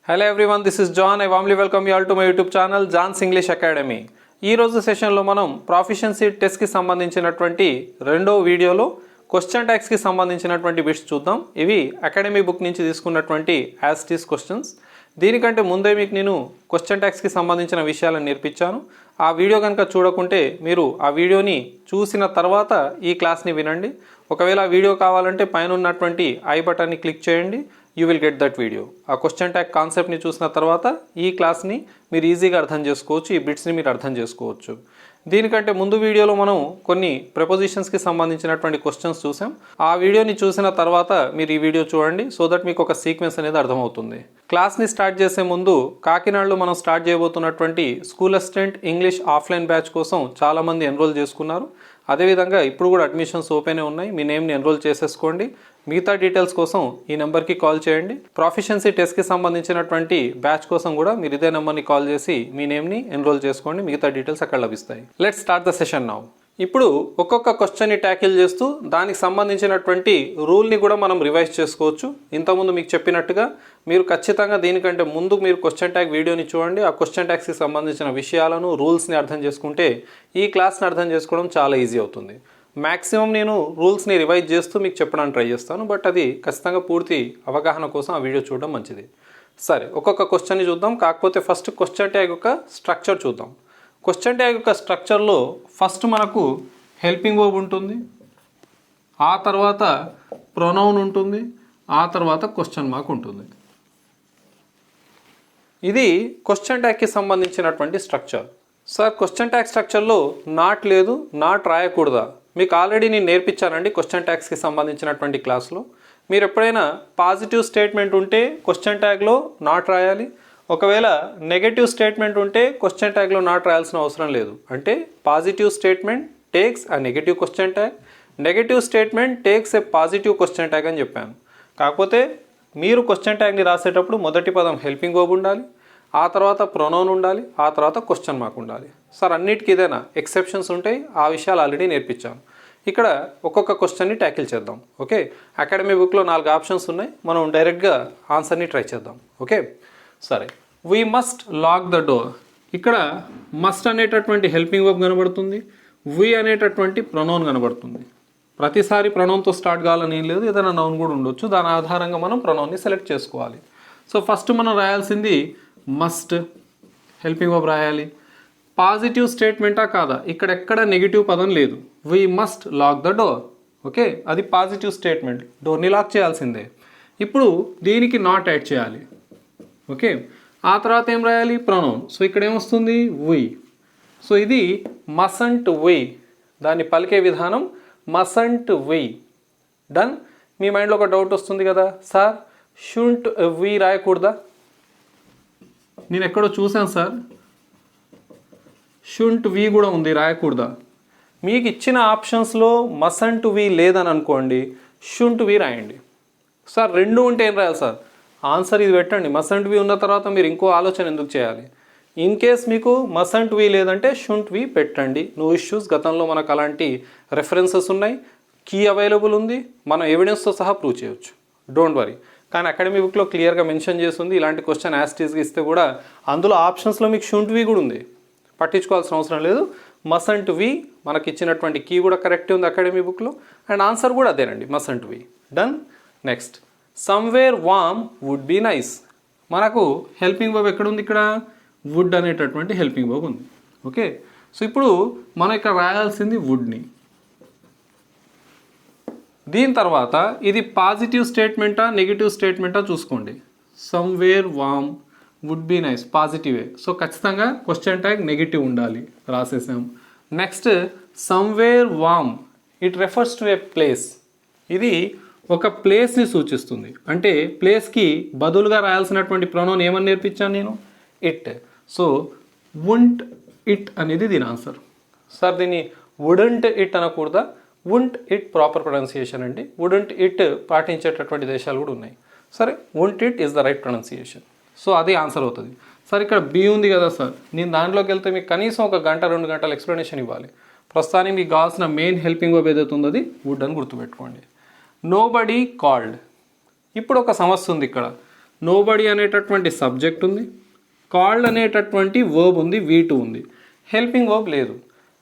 Hello everyone, this is John. I warmly welcome you all to my YouTube channel John's English Academy. ఈ రోజు సెషన్లో మనం ప్రాఫిషియన్సీ టెస్ట్కి సంబంధించినటువంటి రెండో వీడియోలో క్వశ్చన్ ట్యాగ్స్కి సంబంధించినటువంటి బిట్స్ చూద్దాం. ఇవి అకాడమీ బుక్ నుంచి తీసుకున్నటువంటి యాజ్ ఇట్ ఈస్ క్వశ్చన్స్. దీనికంటే ముందే మీకు నేను క్వశ్చన్ ట్యాగ్స్కి సంబంధించిన విషయాలను నేర్పించాను. ఆ వీడియో కనుక చూడకుంటే మీరు ఆ వీడియోని చూసిన తర్వాత ఈ క్లాస్ని వినండి. ఒకవేళ ఆ వీడియో కావాలంటే పైన ఉన్నటువంటి ఐ బటన్ని క్లిక్ చేయండి. You will get that video. ఆ క్వశ్చన్ ట్యాగ్ కాన్సెప్ట్ని చూసిన తర్వాత ఈ క్లాస్ని మీరు ఈజీగా అర్థం చేసుకోవచ్చు, ఈ బిట్స్ని మీరు అర్థం చేసుకోవచ్చు. దీనికంటే ముందు వీడియోలో మనం కొన్ని ప్రిపోజిషన్స్కి సంబంధించినటువంటి క్వశ్చన్స్ చూసాం. ఆ వీడియోని చూసిన తర్వాత మీరు ఈ వీడియో చూడండి, సో దట్ మీకు ఒక సీక్వెన్స్ అనేది అర్థమవుతుంది. క్లాస్ని స్టార్ట్ చేసే ముందు కాకినాడలో మనం స్టార్ట్ చేయబోతున్నటువంటి school assistant English offline batch కోసం చాలామంది ఎన్రోల్ చేసుకున్నారు. అదేవిధంగా ఇప్పుడు కూడా అడ్మిషన్స్ ఓపెనే ఉన్నాయి. మీ నేమ్ని ఎన్రోల్ చేసేసుకోండి. మిగతా డీటెయిల్స్ కోసం ఈ నెంబర్కి కాల్ చేయండి. ప్రాఫిషియన్సీ టెస్ట్కి సంబంధించినటువంటి బ్యాచ్ కోసం కూడా మీరు ఇదే నెంబర్ని కాల్ చేసి మీ నేమ్ని ఎన్రోల్ చేసుకోండి. మిగతా డీటెయిల్స్ అక్కడ లభిస్తాయి. Let's start the session now. ఇప్పుడు ఒక్కొక్క క్వశ్చన్ని ట్యాకిల్ చేస్తూ దానికి సంబంధించినటువంటి రూల్ని కూడా మనం రివైజ్ చేసుకోవచ్చు. ఇంతకుముందు మీకు చెప్పినట్టుగా మీరు ఖచ్చితంగా దీనికంటే ముందు మీరు క్వశ్చన్ ట్యాగ్ వీడియోని చూడండి. ఆ క్వశ్చన్ ట్యాగ్స్కి సంబంధించిన విషయాలను, రూల్స్ని అర్థం చేసుకుంటే ఈ క్లాస్ని అర్థం చేసుకోవడం చాలా ఈజీ అవుతుంది. మ్యాక్సిమం నేను రూల్స్ని రివైజ్ చేస్తూ మీకు చెప్పడానికి ట్రై చేస్తాను, బట్ అది ఖచ్చితంగా పూర్తి అవగాహన కోసం ఆ వీడియో చూడడం మంచిది. సరే, ఒక్కొక్క క్వశ్చన్ని చూద్దాం. కాకపోతే ఫస్ట్ క్వశ్చన్ ట్యాగ్ యొక్క స్ట్రక్చర్ చూద్దాం. క్వశ్చన్ ట్యాగ్ యొక్క స్ట్రక్చర్లో ఫస్ట్ మనకు హెల్పింగ్ వర్బ్ ఉంటుంది, ఆ తర్వాత ప్రొనౌన్ ఉంటుంది, ఆ తర్వాత క్వశ్చన్ మార్క్ ఉంటుంది. ఇది క్వశ్చన్ ట్యాగ్కి సంబంధించినటువంటి స్ట్రక్చర్. సార్, క్వశ్చన్ ట్యాగ్ స్ట్రక్చర్లో నాట్ లేదు, నాట్ రాయకూడదా? మీకు ఆల్రెడీ నేను నేర్పించానండి క్వశ్చన్ ట్యాగ్స్కి సంబంధించినటువంటి క్లాస్లో. మీరు ఎప్పుడైనా పాజిటివ్ స్టేట్మెంట్ ఉంటే క్వశ్చన్ ట్యాగ్లో నాట్ రాయాలి. ఒకవేళ నెగటివ్ స్టేట్మెంట్ ఉంటే క్వశ్చన్ ట్యాగ్లో నాట్ రాయాల్సిన అవసరం లేదు. అంటే positive statement takes a negative question tag, negative statement takes a positive question tag అని చెప్పాను. కాకపోతే మీరు క్వశ్చన్ ట్యాగ్ని రాసేటప్పుడు మొదటి పదం హెల్పింగ్ వర్బ్ ఉండాలి, ఆ తర్వాత ప్రొనౌన్ ఉండాలి, ఆ తర్వాత క్వశ్చన్ మార్క్ ఉండాలి. సార్, అన్నిటికీ ఏదైనా ఎక్సెప్షన్స్ ఉంటాయి, ఆ విషయాలు ఆల్రెడీ నేర్పించాను. ఇక్కడ ఒక్కొక్క క్వశ్చన్ని ట్యాకిల్ చేద్దాం. ఓకే, అకాడమీ బుక్లో 4 ఆప్షన్స్ ఉన్నాయి. మనం డైరెక్ట్గా ఆన్సర్ని ట్రై చేద్దాం. ఓకే, సరే. We must lock the door. ఇక్కడ మస్ట్ అనేటటువంటి హెల్పింగ్ వర్బ్ కనబడుతుంది, వీ అనేటటువంటి ప్రొనౌన్ కనబడుతుంది. ప్రతిసారి ప్రొనౌన్తో స్టార్ట్ కావాలని ఏం లేదు, ఏదైనా నౌన్ కూడా ఉండొచ్చు. దాని ఆధారంగా మనం ప్రొనౌన్ని సెలెక్ట్ చేసుకోవాలి. సో ఫస్ట్ మనం రాయాల్సింది మస్ట్, హెల్పింగ్ వర్బ్ రాయాలి. పాజిటివ్ స్టేట్మెంటా కాదా? ఇక్కడ ఎక్కడ నెగిటివ్ పదం లేదు. We must lock the door. Okay, అది పాజిటివ్ స్టేట్మెంట్, డోర్ని లాక్ చేయాల్సిందే. ఇప్పుడు దీనికి నాట్ యాడ్ చేయాలి. ఓకే, ఆ తర్వాత ఏం రాయాలి? ప్రొనౌన్. సో ఇక్కడ ఏమొస్తుంది? వీ. సో ఇది మసంట్ వీ, దాన్ని పలికే విధానం మసంట్ వీ. డన్. మీ మైండ్లో ఒక డౌట్ వస్తుంది కదా, సార్ షుంట్ వీ రాయకూడదా? నేను ఎక్కడో చూశాను సార్, షుంట్ వీ కూడా ఉంది, రాయకూడదా? మీకు ఇచ్చిన ఆప్షన్స్లో మసంట్ వీ లేదని అనుకోండి, షుంట్ వీ రాయండి. సార్ రెండు ఉంటే ఏం రాయాలి సార్? ఆన్సర్ ఇది పెట్టండి. మసంట్ వీ ఉన్న తర్వాత మీరు ఇంకో ఆలోచన ఎందుకు చేయాలి? ఇన్ కేస్ మీకు మసంట్ వీ లేదంటే షుంట్ వీ పెట్టండి. No issues. గతంలో మనకు అలాంటి రెఫరెన్సెస్ ఉన్నాయి, కీ అవైలబుల్ ఉంది, మనం ఎవిడెన్స్తో సహా ప్రూవ్ చేయొచ్చు. Don't worry. కానీ అకాడమీ బుక్లో క్లియర్గా మెన్షన్ చేస్తుంది. ఇలాంటి క్వశ్చన్ యాస్టీస్గా ఇస్తే కూడా అందులో ఆప్షన్స్లో మీకు షుంట్ వీ కూడా ఉంది, పట్టించుకోవాల్సిన అవసరం లేదు. మసంట్ వీ మనకి ఇచ్చినటువంటి కీ కూడా కరెక్ట్ ఉంది అకాడమీ బుక్లో, అండ్ ఆన్సర్ కూడా అదేనండి, mustn't we. Done. Next, somewhere warm would be nice. మనకు హెల్పింగ్ వర్బ్ ఎక్కడ ఉంది? ఇక్కడ వుడ్ అనేటటువంటి హెల్పింగ్ వర్బ్ ఉంది. ఓకే, సో ఇప్పుడు మనం ఇక్కడ రాయాల్సింది వుడ్ని. దీని తర్వాత ఇది పాజిటివ్ స్టేట్మెంటా నెగిటివ్ స్టేట్మెంటా చూసుకోండి. Somewhere warm would be nice, పాజిటివే. సో ఖచ్చితంగా క్వశ్చన్ ట్యాగ్ నెగిటివ్ ఉండాలి, రాసేసాం. Next, somewhere warm it refers to a place. ఇది ఒక ప్లేస్ని సూచిస్తుంది. అంటే ప్లేస్కి బదులుగా రాయాల్సినటువంటి ప్రొనౌన్ ఏమని నేర్పించాను నేను? ఇట్. సో వుంట్ ఇట్ అనేది దీని ఆన్సర్. సార్, దీన్ని వుడంట్ ఇట్ అనకూడదా? వుంట్ ఇట్ ప్రాపర్ ప్రొనౌన్సియేషన్ అండి. వుడంట్ ఇట్ పాటించేటటువంటి దేశాలు కూడా ఉన్నాయి. సరే, won't it is the right pronunciation. So అది ఆన్సర్ అవుతుంది. సార్, ఇక్కడ బి ఉంది కదా సార్, నేను దాంట్లోకి వెళ్తే మీకు కనీసం 1 గంట 2 గంటల ఎక్స్ప్లెనేషన్ ఇవ్వాలి. ప్రస్తుతానికి మీకు కావాల్సిన మెయిన్ హెల్పింగ్ వర్బ్ ఏదైతే ఉందో అది వుడ్ అని గుర్తుపెట్టుకోండి. Nobody called. ఇప్పుడు ఒక సమస్య ఉంది ఇక్కడ. నోబడి అనేటటువంటి సబ్జెక్ట్ ఉంది, కాల్డ్ అనేటటువంటి వర్బ్ ఉంది, V2 ఉంది. హెల్పింగ్ వర్బ్ లేదు.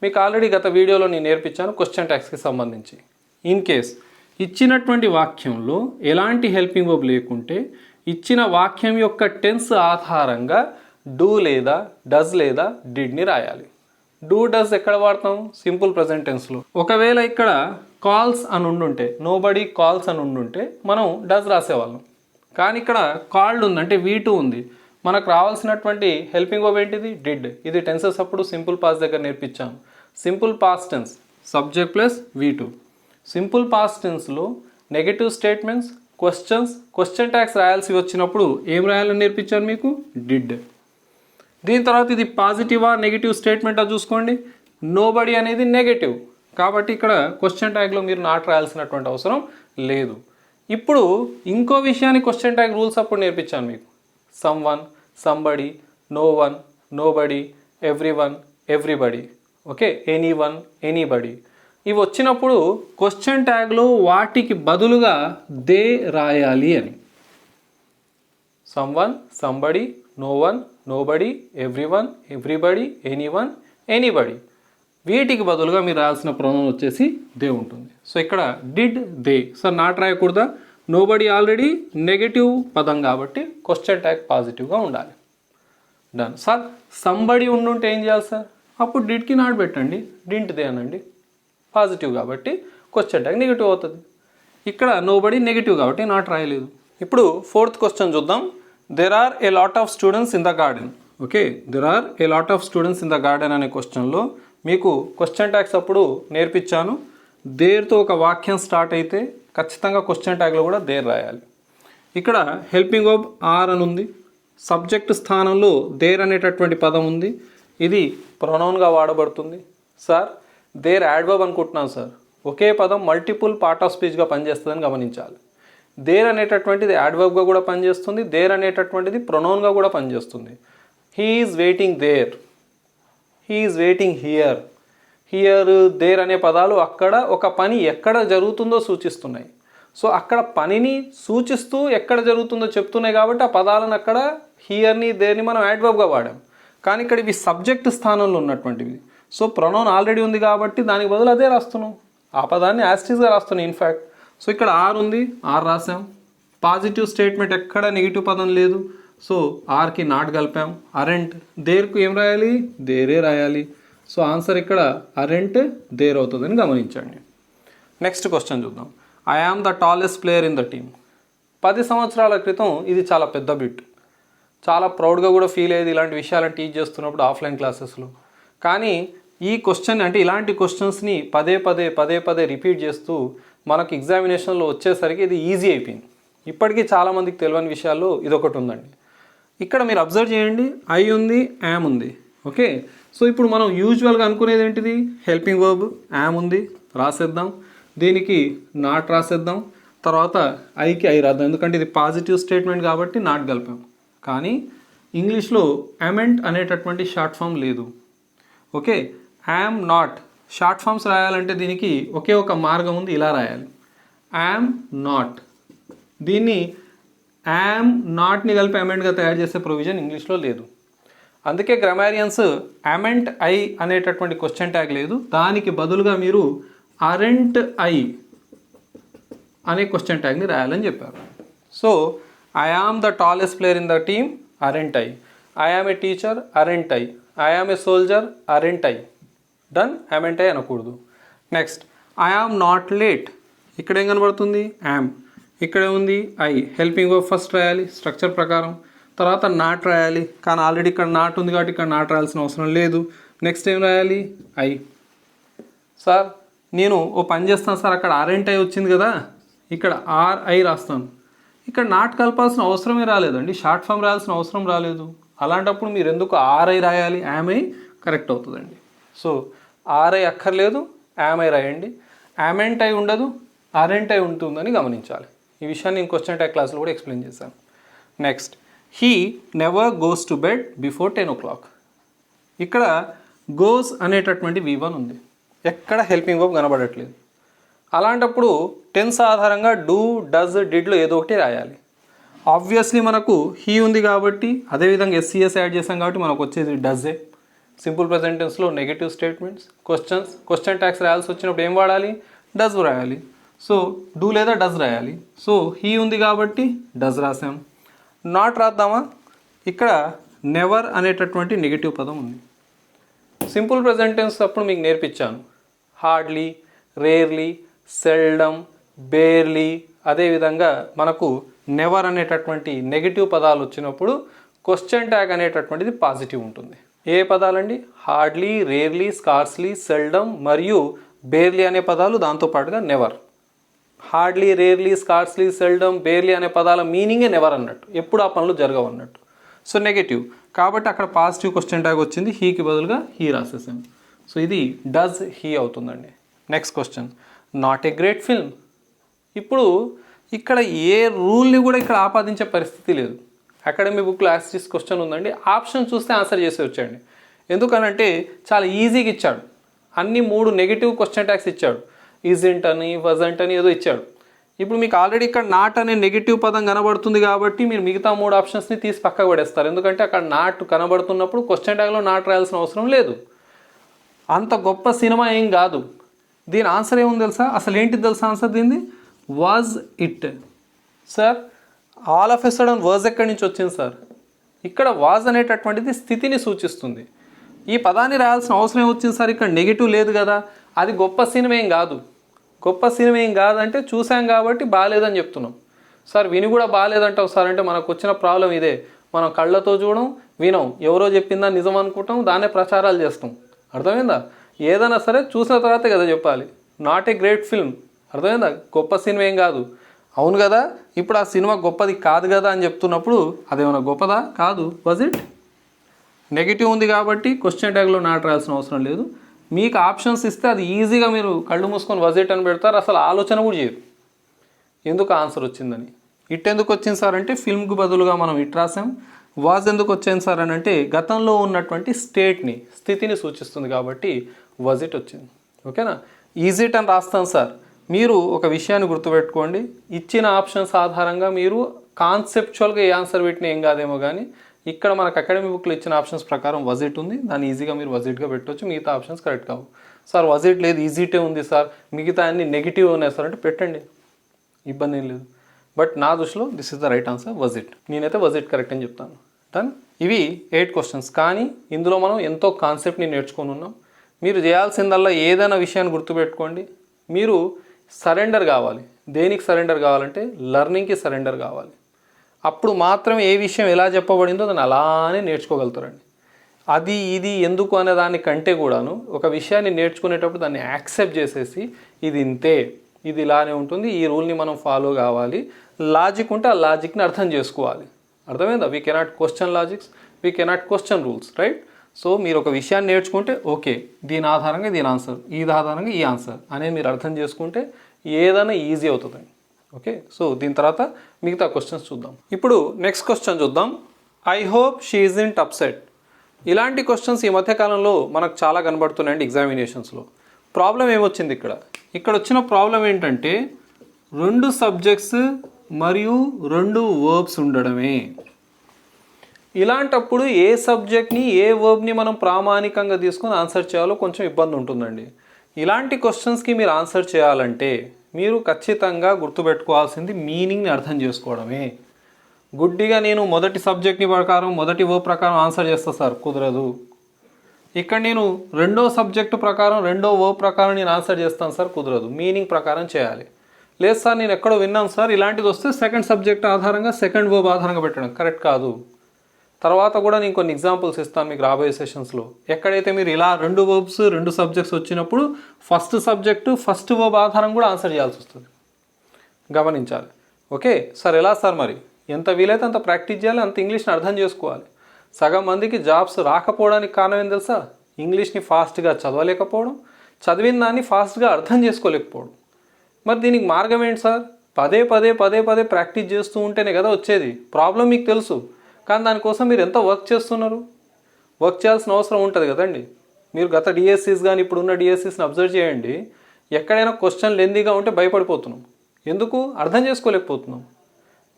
మీకు ఆల్రెడీ గత వీడియోలో నేను నేర్పించాను క్వశ్చన్ ట్యాగ్స్కి సంబంధించి. ఇన్ కేస్ ఇచ్చినటువంటి వాక్యంలో ఎలాంటి హెల్పింగ్ వర్బ్ లేకుంటే ఇచ్చిన వాక్యం యొక్క టెన్స్ ఆధారంగా డూ లేదా డస్ లేదా డిడ్ని రాయాలి. డూ డస్ ఎక్కడ వాడతాం? సింపుల్ ప్రజెంట్ టెన్స్లో. ఒకవేళ ఇక్కడ కాల్స్ అని ఉండుంటే, నోబడి కాల్స్ అని ఉండుంటే మనం డస్ రాసేవాళ్ళం. కానీ ఇక్కడ కాల్డ్ ఉంది అంటే V2 ఉంది. మనకు రావాల్సినటువంటి హెల్పింగ్ వర్బ్ ఏంటిది? డిడ్. ఇది టెన్సెస్ అప్పుడు సింపుల్ పాస్ట్ దగ్గర నేర్పించాం. Simple past tense subject plus V2. Simple past టెన్స్లో నెగటివ్ స్టేట్మెంట్స్, క్వశ్చన్ ట్యాగ్స్ రాయాల్సి వచ్చినప్పుడు ఏం రాయాలని నేర్పించాను మీకు? డిడ్. దీని తర్వాత ఇది పాజిటివా నెగిటివ్ స్టేట్మెంటా చూసుకోండి. నోబడి అనేది నెగటివ్ కాబట్టి ఇక్కడ క్వశ్చన్ ట్యాగ్లో మీరు నాట్ రాయాల్సినటువంటి అవసరం లేదు. ఇప్పుడు ఇంకో విషయాన్ని క్వశ్చన్ ట్యాగ్ రూల్స్ అప్పుడు నేర్పించాను మీకు. Someone, somebody, no one, nobody, everyone, everybody, okay, anyone, anybody. ఇవి వచ్చినప్పుడు క్వశ్చన్ ట్యాగ్లో వాటికి బదులుగా దే రాయాలి అని. Someone, somebody, no one, nobody, everyone, everybody, anyone, anybody. వీటికి బదులుగా మీరు రాయాల్సిన ప్రొనౌన్ వచ్చేసి దే ఉంటుంది. సో ఇక్కడ డిడ్, దే. సార్ నాట్ రాయకూడదా? నోబడి ఆల్రెడీ నెగటివ్ పదం కాబట్టి క్వశ్చన్ ట్యాగ్ పాజిటివ్గా ఉండాలి. డన్. సార్ సంబడి ఉండుంటే ఏం చేయాలి సార్? అప్పుడు డిడ్కి నాట్ పెట్టండి, డింట్ దే అనండి. పాజిటివ్ కాబట్టి క్వశ్చన్ ట్యాగ్ నెగిటివ్ అవుతుంది. ఇక్కడ నోబడి నెగిటివ్ కాబట్టి నాట్ రాయలేదు. ఇప్పుడు ఫోర్త్ క్వశ్చన్ చూద్దాం. There are a lot of students in the garden. Okay, there are a lot of students in the garden అనే క్వశ్చన్లో మీకు క్వశ్చన్ ట్యాగ్స్ అప్పుడు నేర్పించాను. దేర్తో ఒక వాక్యం స్టార్ట్ అయితే ఖచ్చితంగా క్వశ్చన్ ట్యాగ్లో కూడా దేర్ రాయాలి. ఇక్కడ హెల్పింగ్ వర్బ్ ఆర్ అని ఉంది. సబ్జెక్ట్ స్థానంలో దేర్ అనేటటువంటి పదం ఉంది. ఇది ప్రొనౌన్గా వాడబడుతుంది. సార్ దేర్ యాడ్వర్బ్ అనుకుంటున్నాను సార్. ఒకే పదం మల్టిపుల్ పార్ట్ ఆఫ్ స్పీచ్గా పనిచేస్తుందని గమనించాలి. దేర్ అనేటటువంటిది యాడ్వర్బ్గా కూడా పనిచేస్తుంది, దేర్ అనేటటువంటిది ప్రొనౌన్గా కూడా పనిచేస్తుంది. He is waiting there, he is waiting here. Here, there అనే పదాలు అక్కడ ఒక పని ఎక్కడ జరుగుతుందో సూచిస్తున్నాయి. సో అక్కడ పనిని సూచిస్తూ ఎక్కడ జరుగుతుందో చెప్తున్నాయి కాబట్టి ఆ పదాలను అక్కడ హియర్ని, దేర్ని మనం యాడ్వర్బ్గా వాడాం. కానీ ఇక్కడ ఇవి సబ్జెక్ట్ స్థానంలో ఉన్నటువంటివి. సో ప్రొనౌన్ ఆల్రెడీ ఉంది కాబట్టి దానికి బదులు అదే రాస్తున్నాం, ఆ పదాన్ని యాస్టీస్గా రాస్తున్నాం ఇన్ఫ్యాక్ట్. సో ఇక్కడ ఆర్ ఉంది, ఆర్ రాసాం. పాజిటివ్ స్టేట్మెంట్ ఎక్కడ నెగిటివ్ పదం లేదు, సో ఆర్కి నాట్ కలిపాం. అరెంట్, దేర్కు ఏం రాయాలి? దేరే రాయాలి. సో ఆన్సర్ ఇక్కడ అరెంట్, దేర్ అవుతుందని గమనించండి. నెక్స్ట్ క్వశ్చన్ చూద్దాం. I am the tallest player in the team. 10 సంవత్సరాల క్రితం ఇది చాలా పెద్ద బిట్. చాలా ప్రౌడ్గా కూడా ఫీల్ అయ్యేది ఇలాంటి విషయాలను టీచ్ చేస్తున్నప్పుడు ఆఫ్లైన్ క్లాసెస్లో. కానీ ఈ క్వశ్చన్ అంటే ఇలాంటి క్వశ్చన్స్ని పదే పదే రిపీట్ చేస్తూ మనకు ఎగ్జామినేషన్లో వచ్చేసరికి ఇది ఈజీ అయిపోయింది. ఇప్పటికీ చాలామందికి తెలియని విషయాల్లో ఇదొకటి ఉందండి. ఇక్కడ మీరు అబ్జర్వ్ చేయండి, ఐ ఉంది, యామ్ ఉంది. ఓకే, సో ఇప్పుడు మనం యూజువల్గా అనుకునేది ఏంటిది? హెల్పింగ్ వర్బ్ యామ్ ఉంది, రాసేద్దాం. దీనికి నాట్ రాసేద్దాం. తర్వాత ఐకి ఐ రాద్దాం, ఎందుకంటే ఇది పాజిటివ్ స్టేట్మెంట్ కాబట్టి నాట్ కలిపాం. కానీ ఇంగ్లీష్లో అమెంట్ అనేటటువంటి షార్ట్ ఫామ్ లేదు. Okay, am not short forms రాయాలంటే దీనికి ఒకే ఒక మార్గం ఉంది, ఇలా రాయాలి. Am not. దీన్ని యామ్ నాట్ని కలిపి అమెంట్గా తయారు చేసే ప్రొవిజన్ ఇంగ్లీష్లో లేదు. అందుకే గ్రామారియన్స్ అమెంట్ ఐ అనేటటువంటి క్వశ్చన్ ట్యాగ్ లేదు, దానికి బదులుగా మీరు అరెంట్ ఐ అనే క్వశ్చన్ ట్యాగ్ని రాయాలని చెప్పారు. So I am the tallest player in the team, aren't I. I am a teacher, aren't I. I am a soldier, aren't I. Done, amn't I అనకూడదు. Next I am not late. ఇక్కడ ఏం కనబడుతుంది? Am. ఇక్కడ ఉంది I. Helping verb first రాయాలి structure ప్రకారం, తర్వాత not రాయాలి. కానీ ఆల్రెడీ ఇక్కడ నాట్ ఉంది కాబట్టి ఇక్కడ నాట్ రాయాల్సిన అవసరం లేదు. నెక్స్ట్ ఏం రాయాలి? ఐ. సార్ నేను ఓ పని చేస్తాను సార్, అక్కడ అరెంట్ ఐ వచ్చింది కదా, ఇక్కడ ఆర్ ఐ రాస్తాను. ఇక్కడ నాట్ కలపాల్సిన అవసరమే రాలేదండి, షార్ట్ ఫామ్ రాయాల్సిన అవసరం రాలేదు. అలాంటప్పుడు మీరు ఎందుకు ఆర్ఐ రాయాలి? యామ్ ఐ కరెక్ట్ అవుతుందండి. సో ఆర్ఐ అక్కర్లేదు, యామ్ ఐ రాయండి. యామెంట్ ఐ ఉండదు, అరెంట్ ఐ ఉంటుందని గమనించాలి. ఈ విషయాన్ని నేను క్వశ్చన్ ట్యాగ్ క్లాస్లో కూడా ఎక్స్ప్లెయిన్ చేశాను. Next, he never goes to bed before 10 o'clock. ఇక్కడ గోస్ అనేటటువంటి V1 ఉంది, ఎక్కడ హెల్పింగ్ వర్బ్ కనబడట్లేదు. అలాంటప్పుడు టెన్స్ ఆధారంగా డూ, డస్, డిడ్లో ఏదో ఒకటి రాయాలి. ఆబ్వియస్లీ మనకు హీ ఉంది కాబట్టి అదేవిధంగా ఎస్సీఎస్ యాడ్ చేసాం కాబట్టి మనకు వచ్చేది డజే. సింపుల్ ప్రెజెంట్ టెన్స్లో నెగటివ్ స్టేట్మెంట్స్, క్వశ్చన్ ట్యాగ్స్ రాయాల్సి వచ్చినప్పుడు ఏం వాడాలి? డస్ రాయాలి. సో డూ లేదా డస్ రాయాలి. సో హీ ఉంది కాబట్టి డస్ రాసాం. నాట్ రాద్దామా? ఇక్కడ నెవర్ అనేటటువంటి నెగిటివ్ పదం ఉంది. సింపుల్ ప్రెజెంట్ టెన్స్ అప్పుడు మీకు నేర్పించాను. హార్డ్లీ, రేర్లీ, సెల్డమ్, బేర్లీ, అదేవిధంగా మనకు నెవర్ అనేటటువంటి నెగిటివ్ పదాలు వచ్చినప్పుడు క్వశ్చన్ ట్యాగ్ అనేటటువంటిది పాజిటివ్ ఉంటుంది. ఏ పదాలండి? హార్డ్లీ, రేర్లీ, స్కార్స్లీ, సెల్డమ్ మరియు బేర్లీ అనే పదాలు, దాంతోపాటుగా never. Hardly, rarely, scarcely, seldom, barely అనే పదాల మీనింగే నెవర్ అన్నట్టు, ఎప్పుడు ఆ పనులు జరగవు అన్నట్టు. సో నెగటివ్ కాబట్టి అక్కడ పాజిటివ్ క్వశ్చన్ ట్యాగ్ వచ్చింది, హీకి బదులుగా హీ రాసేసాం. సో ఇది డస్ హీ అవుతుందండి. Next question, not a great film. ఇప్పుడు ఇక్కడ ఏ రూల్ని కూడా ఇక్కడ ఆపాదించే పరిస్థితి లేదు. అకాడమీ బుక్లో యాస్టిస్ క్వశ్చన్ ఉందండి, ఆప్షన్ చూస్తే ఆన్సర్ చేసి వచ్చాయండి. ఎందుకనంటే చాలా ఈజీగా ఇచ్చాడు. అన్ని 3 నెగిటివ్ క్వశ్చన్ ట్యాగ్స్ ఇచ్చాడు. ఈజెంట్ అని, వజంట్ అని ఏదో ఇచ్చాడు. ఇప్పుడు మీకు ఆల్రెడీ ఇక్కడ నాట్ అనే నెగిటివ్ పదం కనబడుతుంది కాబట్టి మీరు మిగతా 3 ఆప్షన్స్ని తీసి పక్కకు పడేస్తారు. ఎందుకంటే అక్కడ నాట్ కనబడుతున్నప్పుడు క్వశ్చన్ ట్యాగ్లో నాట్ రాయాల్సిన అవసరం లేదు. అంత గొప్ప సినిమా ఏం కాదు. దీని ఆన్సర్ ఏముంది తెలుసా? అసలు ఏంటిది తెలుసా ఆన్సర్ దీన్ని? Was it. Sir all of a sudden was ఎక్కడి నుంచి వచ్చింది సార్? ఇక్కడ వాజ్ అనేటటువంటిది స్థితిని సూచిస్తుంది. ఈ పదాన్ని రాయాల్సిన అవసరం ఏమొచ్చింది సార్? ఇక్కడ నెగిటివ్ లేదు కదా. అది గొప్ప సినిమా ఏం కాదు. గొప్ప సినిమా ఏం కాదంటే చూసాం కాబట్టి బాగాలేదని చెప్తున్నాం. సార్ విని కూడా బాగాలేదంటావు సార్ అంటే మనకు వచ్చిన ప్రాబ్లం ఇదే. మనం కళ్ళతో చూడం, వినం, ఎవరో చెప్పిందా నిజం అనుకుంటాం, దాన్నే ప్రచారాలు చేస్తాం. అర్థమైందా? ఏదైనా సరే చూసిన తర్వాతే కదా చెప్పాలి. నాట్ ఏ గ్రేట్ ఫిల్మ్, అర్థమైందా? గొప్ప సినిమా ఏం కాదు. అవును కదా, ఇప్పుడు ఆ సినిమా గొప్పది కాదు కదా అని చెప్తున్నప్పుడు అదేమన్నా గొప్పదా? కాదు. Was it? నెగిటివ్ ఉంది కాబట్టి క్వశ్చన్ ట్యాగ్లో నాట్ రాయాల్సిన అవసరం లేదు. మీకు ఆప్షన్స్ ఇస్తే అది ఈజీగా మీరు కళ్ళు మూసుకొని వాజ్ ఇట్ అని పెడతారు, అసలు ఆలోచన కూడా చేయరు ఎందుకు ఆన్సర్ వచ్చిందని. ఇట్ ఎందుకు వచ్చింది సార్ అంటే ఫిల్మ్కి బదులుగా మనం ఇట్ రాసాం. వాజ్ ఎందుకు వచ్చింది సార్ అని అంటే గతంలో ఉన్నటువంటి స్థితిని సూచిస్తుంది కాబట్టి వాజ్ ఇట్ వచ్చింది. ఓకేనా? ఈజ్ ఇట్ అని రాస్తాం సార్. మీరు ఒక విషయాన్ని గుర్తుపెట్టుకోండి, ఇచ్చిన ఆప్షన్స్ ఆధారంగా మీరు కాన్సెప్చువల్గా ఏ ఆన్సర్ పెట్టినా ఏం కాదేమో కానీ ఇక్కడ మనకు అకాడమీ బుక్లో ఇచ్చిన ఆప్షన్స్ ప్రకారం వాజ్ ఇట్ ఉంది, దాన్ని ఈజీగా మీరు వాజ్ ఇట్గా పెట్టవచ్చు. మిగతా ఆప్షన్స్ కరెక్ట్ కావు. సార్ వాజ్ ఇట్ లేదు, ఈజీటే ఉంది సార్, మిగతా అన్ని నెగిటివ్ ఉన్నాయి సార్ అంటే పెట్టండి, ఇబ్బంది ఏం లేదు. బట్ నా దృష్టిలో this is the right answer, was it. నేనైతే వాజ్ ఇట్ కరెక్ట్ అని చెప్తాను. డన్. ఇవి 8 క్వశ్చన్స్, కానీ ఇందులో మనం ఎంతో కాన్సెప్ట్ని నేర్చుకొని ఉన్నాం. మీరు చేయాల్సిందల్లా ఏదైనా విషయాన్ని గుర్తుపెట్టుకోండి, మీరు సరెండర్ కావాలి. దేనికి సరెండర్ కావాలంటే లెర్నింగ్కి సరెండర్ కావాలి. అప్పుడు మాత్రమే ఏ విషయం ఎలా చెప్పబడిందో దాన్ని అలానే నేర్చుకోగలుగుతారండి. అది ఇది ఎందుకు అనే దానికంటే కూడాను ఒక విషయాన్ని నేర్చుకునేటప్పుడు దాన్ని యాక్సెప్ట్ చేసేసి ఇది ఇంతే, ఇది ఇలానే ఉంటుంది, ఈ రూల్ని మనం ఫాలో కావాలి, లాజిక్ ఉంటే ఆ లాజిక్ని అర్థం చేసుకోవాలి. అర్థమైందా? We cannot question logics, we cannot question rules, right? So మీరు ఒక విషయాన్ని నేర్చుకుంటే ఓకే దీని ఆధారంగా దీని ఆన్సర్, ఇది ఆధారంగా ఈ ఆన్సర్ అనేది మీరు అర్థం చేసుకుంటే ఏదైనా ఈజీ అవుతుందండి. ఓకే, సో దీని తర్వాత మిగతా క్వశ్చన్స్ చూద్దాం. ఇప్పుడు నెక్స్ట్ క్వశ్చన్ చూద్దాం. I hope she isn't upset. ఇలాంటి క్వశ్చన్స్ ఈ మధ్యకాలంలో మనకు చాలా కనబడుతున్నాయండి ఎగ్జామినేషన్స్లో. ప్రాబ్లం ఏమొచ్చింది ఇక్కడ వచ్చిన ప్రాబ్లం ఏంటంటే 2 సబ్జెక్ట్స్ మరియు 2 వర్బ్స్ ఉండడమే. ఇలాంటప్పుడు ఏ సబ్జెక్ట్ని ఏ వర్బ్ని మనం ప్రామాణికంగా తీసుకొని ఆన్సర్ చేయాలో కొంచెం ఇబ్బంది ఉంటుందండి. ఇలాంటి క్వశ్చన్స్కి మీరు ఆన్సర్ చేయాలంటే మీరు ఖచ్చితంగా గుర్తుపెట్టుకోవాల్సింది మీనింగ్ని అర్థం చేసుకోవడమే. గుడ్డిగా నేను మొదటి సబ్జెక్ట్ని ప్రకారం మొదటి వర్బ్ ప్రకారం ఆన్సర్ చేస్తా సార్, కుదరదు. ఇక్కడ నేను రెండో సబ్జెక్టు ప్రకారం రెండో వర్బ్ ప్రకారం నేను ఆన్సర్ చేస్తాను సార్, కుదరదు. మీనింగ్ ప్రకారం చేయాలి. లేదు సార్ నేను ఎక్కడో విన్నాను సార్ ఇలాంటిది వస్తే సెకండ్ సబ్జెక్ట్ ఆధారంగా సెకండ్ వర్బ్ ఆధారంగా పెట్టడం కరెక్ట్ కాదు. తర్వాత కూడా నేను కొన్ని ఎగ్జాంపుల్స్ ఇస్తాను మీకు రాబోయే సెషన్స్లో. ఎక్కడైతే మీరు ఇలా 2 వర్బ్స్ 2 సబ్జెక్ట్స్ వచ్చినప్పుడు ఫస్ట్ సబ్జెక్టు ఫస్ట్ వర్బ్ ఆధారం కూడా ఆన్సర్ చేయాల్సి వస్తుంది, గమనించాలి. ఓకే సార్, ఎలా సార్? మరి ఎంత వీలైతే అంత ప్రాక్టీస్ చేయాలి, అంత ఇంగ్లీష్ని అర్థం చేసుకోవాలి. సగం మందికి జాబ్స్ రాకపోవడానికి కారణం ఏం తెలుసా? ఇంగ్లీష్ని ఫాస్ట్గా చదవలేకపోవడం, చదివిన దాన్ని ఫాస్ట్గా అర్థం చేసుకోలేకపోవడం. మరి దీనికి మార్గం ఏంటి సార్? పదే పదే ప్రాక్టీస్ చేస్తూ ఉంటేనే కదా వచ్చేది. ప్రాబ్లం మీకు తెలుసు, కానీ దానికోసం మీరు ఎంత వర్క్ చేస్తున్నారు? వర్క్ చేయాల్సిన అవసరం ఉంటుంది కదండి. మీరు గత డిఎస్సీస్ కానీ ఇప్పుడున్న డిఎస్సీస్ని అబ్జర్వ్ చేయండి. ఎక్కడైనా క్వశ్చన్ లెందీగా ఉంటే భయపడిపోతున్నాం. ఎందుకు? అర్థం చేసుకోలేకపోతున్నాం.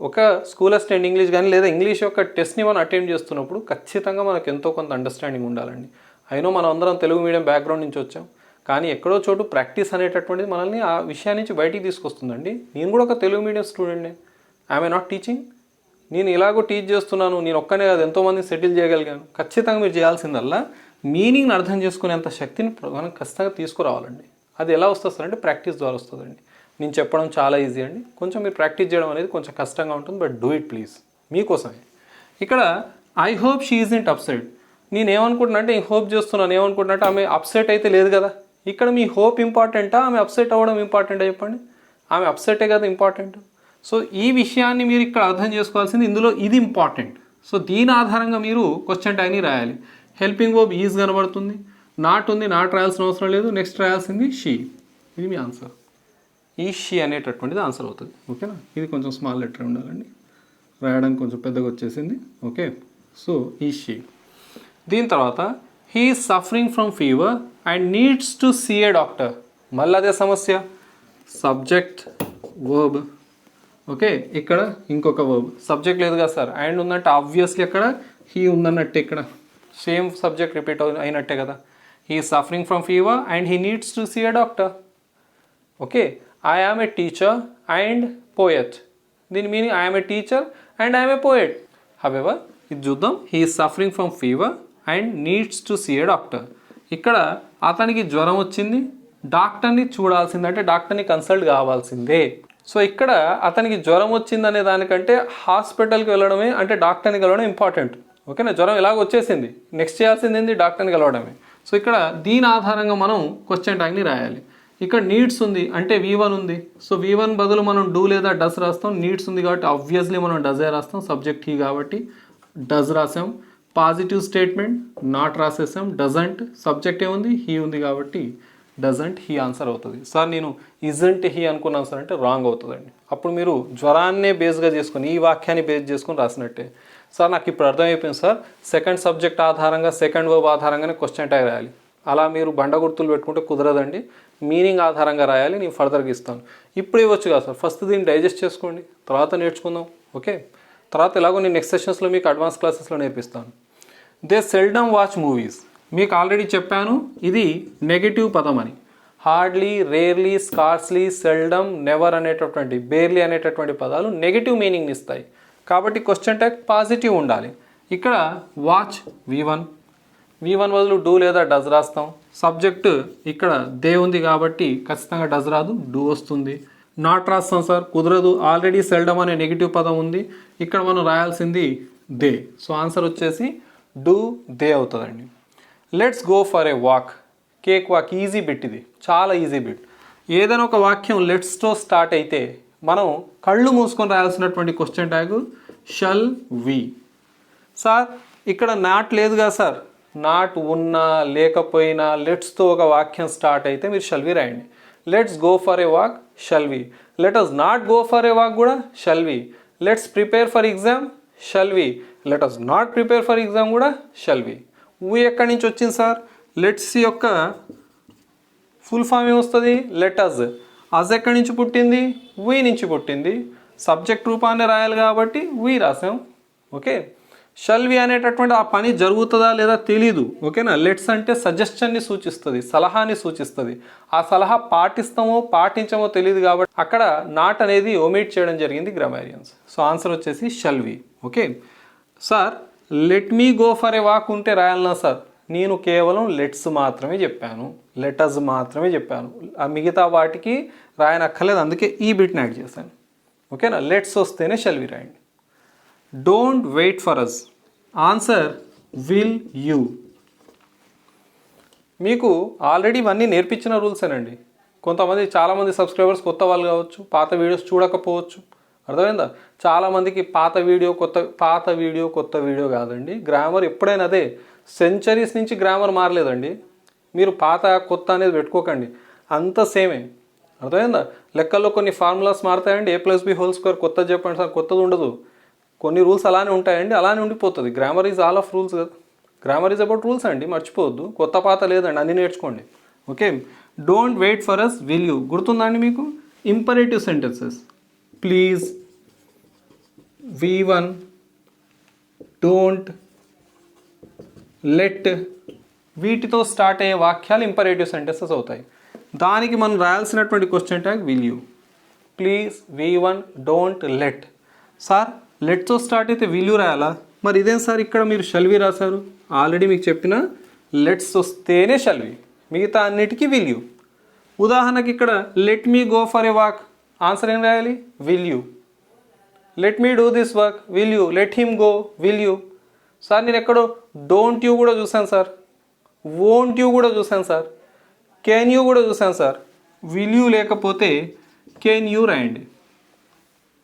ఒక స్కూల్ అసిస్టెంట్ ఇంగ్లీష్ కానీ లేదా ఇంగ్లీష్ యొక్క టెస్ట్ని మనం అటెండ్ చేస్తున్నప్పుడు ఖచ్చితంగా మనకు ఎంతో కొంత అండర్స్టాండింగ్ ఉండాలండి. అయినో మనం అందరం తెలుగు మీడియం బ్యాక్గ్రౌండ్ నుంచి వచ్చాం, కానీ ఎక్కడో చోటు ప్రాక్టీస్ అనేటటువంటిది మనల్ని ఆ విషయాన్ని నుంచి బయటికి తీసుకొస్తుందండి. నేను కూడా ఒక తెలుగు మీడియం స్టూడెంట్ని. I'm not teaching. నేను ఇలాగో టీచ్ చేస్తున్నాను, నేను ఒక్కనే కాదు ఎంతోమందిని సెటిల్ చేయగలిగాను. ఖచ్చితంగా మీరు చేయాల్సిందల్లా మీనింగ్ని అర్థం చేసుకునేంత శక్తిని మనం ఖచ్చితంగా తీసుకురావాలండి. అది ఎలా వస్తుంది అంటే ప్రాక్టీస్ ద్వారా వస్తుందండి. నేను చెప్పడం చాలా ఈజీ అండి, కొంచెం మీరు ప్రాక్టీస్ చేయడం అనేది కొంచెం కష్టంగా ఉంటుంది, బట్ డూ ఇట్ ప్లీజ్, మీకోసమే. ఇక్కడ ఐ హోప్ షీ ఈజ్ంట్ అప్సెట్. నేను ఏమనుకుంటున్నా అంటే హోప్ చేస్తున్నాను, ఏమనుకుంటున్నా అంటే ఆమె అప్సెట్ అయితే లేదు కదా. ఇక్కడ మీ హోప్ ఇంపార్టెంటా, ఆమె అప్సెట్ అవ్వడం ఇంపార్టెంటా చెప్పండి? ఆమె అప్సెటే కదా ఇంపార్టెంట్. సో ఈ విషయాన్ని మీరు ఇక్కడ అర్థం చేసుకోవాల్సింది, ఇందులో ఇది ఇంపార్టెంట్. సో దీని ఆధారంగా మీరు క్వశ్చన్ ట్యాగ్ని రాయాలి. హెల్పింగ్ వర్బ్ ఈజ్ కనబడుతుంది, నాట్ ఉంది, నాట్ రాయాల్సిన అవసరం లేదు. నెక్స్ట్ రాయాల్సింది షీ. ఇది మీ ఆన్సర్. ఈ షీ అనేటటువంటిది ఆన్సర్ అవుతుంది. ఓకేనా? ఇది కొంచెం స్మాల్ లెటర్ ఉండాలండి, రాయడానికి కొంచెం పెద్దగా వచ్చేసింది. ఓకే, సో ఈ షీ. దీని తర్వాత he is suffering from fever and needs to see a doctor. మళ్ళీ అదే సమస్య, సబ్జెక్ట్ వర్బ్. ఓకే, ఇక్కడ ఇంకొక వర్బ్, సబ్జెక్ట్ లేదు కదా సార్, అండ్ ఉందంటే ఆబ్వియస్లీ అక్కడ హీ ఉందన్నట్టే, ఇక్కడ సేమ్ సబ్జెక్ట్ రిపీట్ అయినట్టే కదా. He is suffering from fever and he needs to see a doctor. Okay, I am a teacher and poet. దీని meaning I am a teacher and I am a poet. However ఇది చూద్దాం. He is suffering from fever and needs to see a doctor. ఇక్కడ అతనికి జ్వరం వచ్చింది, డాక్టర్ని చూడాల్సిందే, అంటే డాక్టర్ని కన్సల్ట్ కావాల్సిందే. సో ఇక్కడ అతనికి జ్వరం వచ్చిందనే దానికంటే హాస్పిటల్కి వెళ్ళడమే, అంటే డాక్టర్ని కలవడం ఇంపార్టెంట్. ఓకేనా? జ్వరం ఎలాగ వచ్చేసింది, నెక్స్ట్ చేయాల్సింది ఏంది, డాక్టర్ని కలవడమే. సో ఇక్కడ దీని ఆధారంగా మనం క్వశ్చన్ ట్యాగ్ని రాయాలి. ఇక్కడ నీడ్స్ ఉంది అంటే V1 ఉంది. సో V1 బదులు మనం డూ లేదా డస్ రాస్తాం. నీడ్స్ ఉంది కాబట్టి ఆబ్వియస్లీ మనం డజే రాస్తాం, సబ్జెక్ట్ హీ కాబట్టి డస్ రాసాం. పాజిటివ్ స్టేట్మెంట్ నాట్ రాసేసాం. డజంట్, సబ్జెక్ట్ ఏముంది, హీ ఉంది కాబట్టి డజంట్ హీ ఆన్సర్ అవుతుంది. సార్ నేను ఇజంట్ హీ అనుకున్నాను సార్ అంటే రాంగ్ అవుతుందండి. అప్పుడు మీరు జ్వరాన్నే బేస్గా చేసుకొని ఈ వాక్యాన్ని బేస్ చేసుకొని రాసినట్టే. సార్ నాకు ఇప్పుడు అర్థమైపోయింది సార్, సెకండ్ సబ్జెక్ట్ ఆధారంగా సెకండ్ వర్బ్ ఆధారంగానే క్వశ్చన్ ట్యాగ్ రాయాలి. అలా మీరు బండ గుర్తులు పెట్టుకుంటే కుదరదండి, మీనింగ్ ఆధారంగా రాయాలి. నేను ఫర్దర్గా ఇస్తాను. ఇప్పుడు ఇవ్వచ్చు కదా సార్, ఫస్ట్ దీన్ని డైజెస్ట్ చేసుకోండి, తర్వాత నేర్చుకుందాం. ఓకే, తర్వాత ఎలాగో నేను నెక్స్ట్ సెషన్స్లో మీకు అడ్వాన్స్ క్లాసెస్లో నేర్పిస్తాను. They seldom watch movies. మీకు ఆల్రెడీ చెప్పాను ఇది నెగటివ్ పదం అని. Hardly, rarely, scarcely, seldom, never అనేటటువంటి, బేర్లీ అనేటటువంటి పదాలు నెగటివ్ మీనింగ్ని ఇస్తాయి. కాబట్టి క్వశ్చన్ ట్యాగ్ పాజిటివ్ ఉండాలి. ఇక్కడ వాచ్ V1 బదులు డూ లేదా డస్ రాస్తాం. సబ్జెక్ట్ ఇక్కడ దే ఉంది కాబట్టి ఖచ్చితంగా డస్ రాదు, డూ వస్తుంది. నాట్ రాస్తాం సార్, కుదరదు, ఆల్రెడీ సెల్డమ్ అనే నెగిటివ్ పదం ఉంది. ఇక్కడ మనం రాయాల్సింది దే. సో ఆన్సర్ వచ్చేసి డూ దే అవుతుందండి. Let's go for a walk. Cake walk, easy bit, ఇది చాలా ఈజీ బిట్. ఏదైనా ఒక వాక్యం లెట్స్తో స్టార్ట్ అయితే మనం కళ్ళు మూసుకొని రాయాల్సినటువంటి question tag shall we. Sir ఇక్కడ నాట్ లేదు కదా సార్, నాట్ ఉన్నా లేకపోయినా లెట్స్తో ఒక వాక్యం స్టార్ట్ అయితే మీరు షల్ వి రాయండి. Let's go for a walk, shall we. Let us not go for a walk కూడా shall we. Let's prepare for exam, shall we. Let us not prepare for exam కూడా shall we. We ఎక్కడి నుంచి వచ్చింది sir, let's యొక్క full form ఏమొస్తుంది, let us. Us ఎక్కడి నుంచి పుట్టింది, వి నుంచి పుట్టింది. సబ్జెక్ట్ రూపాన్ని రాయాలి కాబట్టి వి రాసాం. ఓకే, షల్ వి అనేటటువంటి ఆ పని జరుగుతుందా లేదా తెలీదు. ఓకేనా? లెట్స్ అంటే సజెషన్ని సూచిస్తుంది, సలహాని సూచిస్తుంది. ఆ సలహా పాటిస్తామో పాటించమో తెలియదు కాబట్టి అక్కడ నాట్ అనేది ఒమిట్ చేయడం జరిగింది గ్రామారియన్స్. సో ఆన్సర్ వచ్చేసి shall we. Okay sir, let me go for a walk ఉంటే రాయాలన్నా సార్, నేను కేవలం లెట్స్ మాత్రమే చెప్పాను, లెటర్స్ మాత్రమే చెప్పాను, ఆ మిగతా వాటికి రాయనక్కర్లేదు, అందుకే ఈ బిట్ని యాడ్ చేశాను. ఓకేనా? లెట్స్ వస్తేనే షల్ వి రాయండి. Don't wait for us. Answer will you. మీకు ఆల్రెడీ ఇవన్నీ నేర్పించిన రూల్సేనండి. కొంతమంది చాలామంది సబ్స్క్రైబర్స్ కొత్త వాళ్ళు కావచ్చు, పాత వీడియోస్ చూడకపోవచ్చు. అర్థమైందా? చాలామందికి పాత వీడియో కొత్త వీడియో కాదండి. గ్రామర్ ఎప్పుడైనా అదే, సెంచరీస్ నుంచి గ్రామర్ మారలేదండి. మీరు పాత కొత్త అనేది పెట్టుకోకండి, అంత సేమే. అర్థమైందా? లెక్కల్లో కొన్ని ఫార్ములాస్ మారుతాయండి. A+B² కొత్తది చెప్పండి సార్, కొత్తది ఉండదు. కొన్ని రూల్స్ అలానే ఉంటాయండి, అలానే ఉండిపోతుంది. Grammar is all of rules కదా. గ్రామర్ ఈజ్ అబౌట్ రూల్స్ అండి, మర్చిపోవద్దు. కొత్త పాత లేదండి, అన్నీ నేర్చుకోండి. Okay, don't wait for us, will you గుర్తుందండి మీకు? Imperative sentences, please, V1 don't let వీటితో స్టార్ట్ అయ్యే వాక్యాలు ఇంపరేటివ్ సెంటెన్సెస్ అవుతాయి. దానికి మనం రాయాల్సినటువంటి question tag will you. Please V1 don't let. Sir లెట్తో స్టార్ట్ అయితే విల్ యూ రాయాలా? మరి ఇదేం సార్ ఇక్కడ మీరు షల్ వి రాశారు? ఆల్రెడీ మీకు చెప్పిన లెట్స్ వస్తేనే షల్ వి, మిగతా అన్నిటికీ విల్ యూ. ఉదాహరణకి ఇక్కడ let me go for a walk, answer ఏం రాయాలి? Will you. Let me do this work, will you. Let him go, will you. Sir నేను ఎక్కడో డోంట్ యూ కూడా చూశాను సార్, వోంట్ యూ కూడా చూశాను సార్, కెన్ యూ కూడా చూశాను సార్. విల్ యూ లేకపోతే కెన్ యూ రాయండి.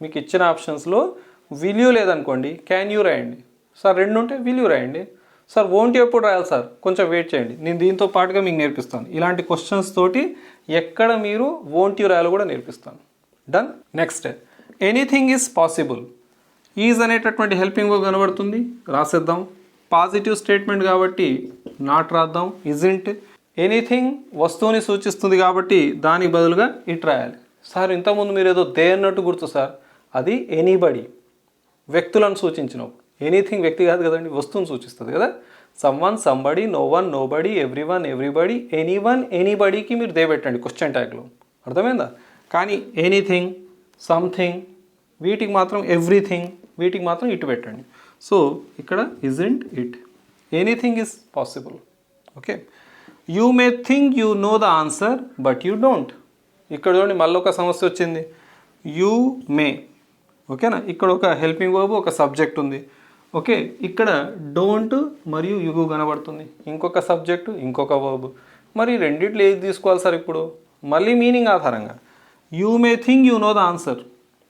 మీకు ఇచ్చిన ఆప్షన్స్లో విల్ యూ లేదనుకోండి క్యాన్ యూ రాయండి. సార్ రెండు ఉంటే విల్ యూ రాయండి. సార్ వోంట్ యూ ఎప్పుడు రాయాలి సార్? కొంచెం వెయిట్ చేయండి, నేను దీంతో పాటుగా మీకు నేర్పిస్తాను. ఇలాంటి క్వశ్చన్స్ తోటి ఎక్కడ మీరు వోంట్ యూ రాయాలో కూడా నేర్పిస్తాను. Done. Next, anything is possible. Is అనేటటువంటి హెల్పింగ్ వర్బ్ కనబడుతుంది, రాసేద్దాం. పాజిటివ్ స్టేట్మెంట్ కాబట్టి నాట్ రాద్దాం. ఇజంట్. ఎనీథింగ్ వస్తువుని సూచిస్తుంది కాబట్టి దానికి బదులుగా ఇట్ రాయాలి. సార్ ఇంతకుముందు మీరు ఏదో దే అన్నట్టు గుర్తు సార్, అది ఎనీబడి, వ్యక్తులను సూచించినప్పుడు. ఎనీథింగ్ వ్యక్తి కాదు కదండి, వస్తువుని సూచిస్తుంది కదా. Someone, somebody, no one, nobody, everyone, everybody, anyone, ఎనీబడికి మీరు దే పెట్టండి క్వశ్చన్ ట్యాగ్లో, అర్థమైందా? కానీ ఎనీథింగ్, సంథింగ్, వీటికి మాత్రం ఎవ్రీథింగ్, వీటికి మాత్రం ఇటు పెట్టండి. సో ఇక్కడ isn't it. Anything is possible. Okay. You may think you know the answer but you don't. ఇక్కడ చూడండి మళ్ళీ ఒక సమస్య వచ్చింది. యూ మే, ఓకేనా? ఇక్కడ ఒక హెల్పింగ్ వర్బ్, ఒక సబ్జెక్ట్ ఉంది. ఓకే, ఇక్కడ డోంట్ మరియు యు కనబడుతుంది, ఇంకొక సబ్జెక్టు, ఇంకొక వర్బ్. మరి రెండిట్లో ఏది తీసుకోవాలి సార్ ఇప్పుడు? మళ్ళీ మీనింగ్ ఆధారంగా. You may think you know the answer.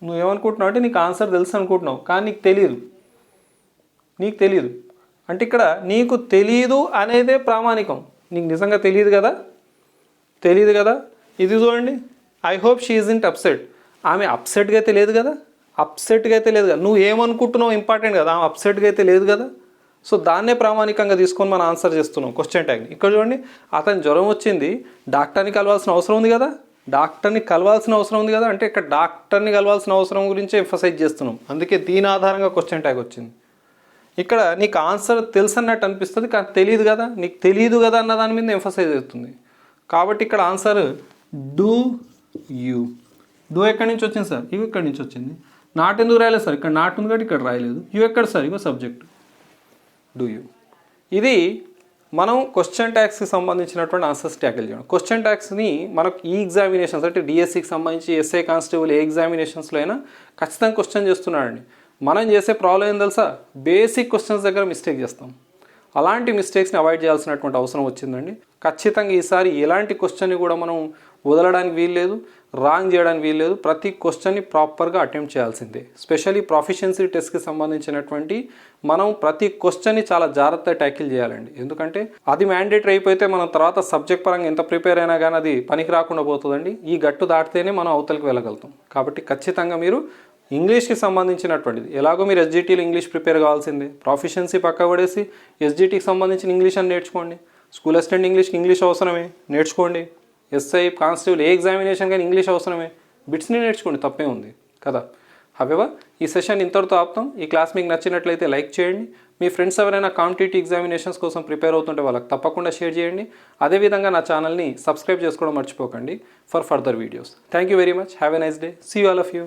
నువ్వేమనుకుంటున్నావు అంటే నీకు ఆన్సర్ తెలుసు అనుకుంటున్నావు, కానీ నీకు తెలియదు. నీకు తెలియదు అంటే ఇక్కడ నీకు తెలియదు అనేదే ప్రామాణికం. నీకు నిజంగా తెలియదు కదా, తెలియదు కదా. ఇది చూడండి, ఐ హోప్ షీ ఈజ్ ఇంట్ అప్సెట్. ఆమె అప్సెట్గా అయితే లేదు కదా, అప్సెట్గా అయితే లేదు కదా. నువ్వు ఏమనుకుంటున్నావు ఇంపార్టెంట్ కదా, ఆమె అప్సెట్గా అయితే లేదు కదా. సో దాన్నే ప్రామాణికంగా తీసుకొని మనం ఆన్సర్ చేస్తున్నాం క్వశ్చన్ ట్యాగ్ని. ఇక్కడ చూడండి, అతని జ్వరం వచ్చింది, డాక్టర్ని కలవాల్సిన అవసరం ఉంది కదా, డాక్టర్ని కలవాల్సిన అవసరం ఉంది కదా. అంటే ఇక్కడ డాక్టర్ని కలవాల్సిన అవసరం గురించి ఎంఫసైజ్ చేస్తున్నాం, అందుకే దీని ఆధారంగా క్వశ్చన్ ట్యాగ్ వచ్చింది. ఇక్కడ నీకు ఆన్సర్ తెలుసు అన్నట్టు అనిపిస్తుంది, కానీ తెలియదు కదా, నీకు తెలియదు కదా అన్న దాని మీద ఎంఫసైజ్ అవుతుంది. కాబట్టి ఇక్కడ ఆన్సర్ డూ యూ. డూ ఎక్కడి నుంచి వచ్చింది సార్? ఇవి ఎక్కడి నుంచి వచ్చింది. నాట్ ఎందుకు రాయలేదు సార్? ఇక్కడ నాట్ ఉంది కాబట్టి ఇక్కడ రాయలేదు. యూ ఎక్కడ sir? Ego subject do you. ఇది మనం క్వశ్చన్ ట్యాగ్స్కి సంబంధించినటువంటి ఆన్సర్స్ ట్యాకిల్ చేయడం. క్వశ్చన్ ట్యాగ్స్ని మనకు ఈ ఎగ్జామినేషన్స్ అంటే డిఎస్సికి సంబంధించి ఎస్ఐ కానిస్టేబుల్ ఏ ఎగ్జామినేషన్స్లో అయినా ఖచ్చితంగా క్వశ్చన్ చేస్తున్నాడండి. మనం చేసే ప్రాబ్లం ఏం తెలుసా? బేసిక్ క్వశ్చన్స్ దగ్గర మిస్టేక్ చేస్తాం. అలాంటి మిస్టేక్స్ని అవాయిడ్ చేయాల్సినటువంటి అవసరం వచ్చిందండి. ఖచ్చితంగా ఈసారి ఎలాంటి క్వశ్చన్ని కూడా మనం వదలడానికి వీల్లేదు, రాంగ్ చేయడానికి వీల్లేదు. ప్రతి క్వశ్చన్ని ప్రాపర్గా అటెంప్ట్ చేయాల్సిందే. స్పెషల్లీ ప్రొఫిషియన్సీ టెస్ట్కి సంబంధించినటువంటి మనం ప్రతి క్వశ్చన్ని చాలా జాగ్రత్తగా ట్యాకిల్ చేయాలండి. ఎందుకంటే అది మ్యాండేటరీ అయిపోతే మనం తర్వాత సబ్జెక్ట్ పరంగా ఎంత ప్రిపేర్ అయినా కానీ అది పనికి రాకుండా పోతుందండి. ఈ గట్టు దాటితేనే మనం అవతలకి వెళ్ళగలుగుతాం. కాబట్టి ఖచ్చితంగా మీరు ఇంగ్లీష్కి సంబంధించినటువంటిది ఎలాగో మీరు ఎస్జిటీలో ఇంగ్లీష్ ప్రిపేర్ కావాల్సిందే. ప్రొఫిషియన్సీ పక్క పడేసి ఎస్జిటీకి సంబంధించిన ఇంగ్లీష్ అని నేర్చుకోండి. స్కూల్ అసిస్టెంట్ ఇంగ్లీష్ అవసరమే, నేర్చుకోండి. ఎస్ఐ కానిస్టేబుల్ ఏ ఎగ్జామినేషన్ కానీ ఇంగ్లీష్ అవసరమే, బిట్స్ని నేర్చుకోండి, తప్పే ఉంది కదా. హవెవర్ ఈ సెషన్ ఇంతటితో ఆపుతాం. ఈ క్లాస్ మీకు నచ్చినట్లయితే లైక్ చేయండి. మీ ఫ్రెండ్స్ ఎవరైనా కాంపిటేటివ్ ఎగ్జామినేషన్స్ కోసం ప్రిపేర్ అవుతుంటే వాళ్ళకి తప్పకుండా షేర్ చేయండి. అదేవిధంగా నా ఛానల్ని సబ్స్క్రైబ్ చేసుకోవడం మర్చిపోకండి for further videos. Thank you very much. Have a nice day. See you all of you.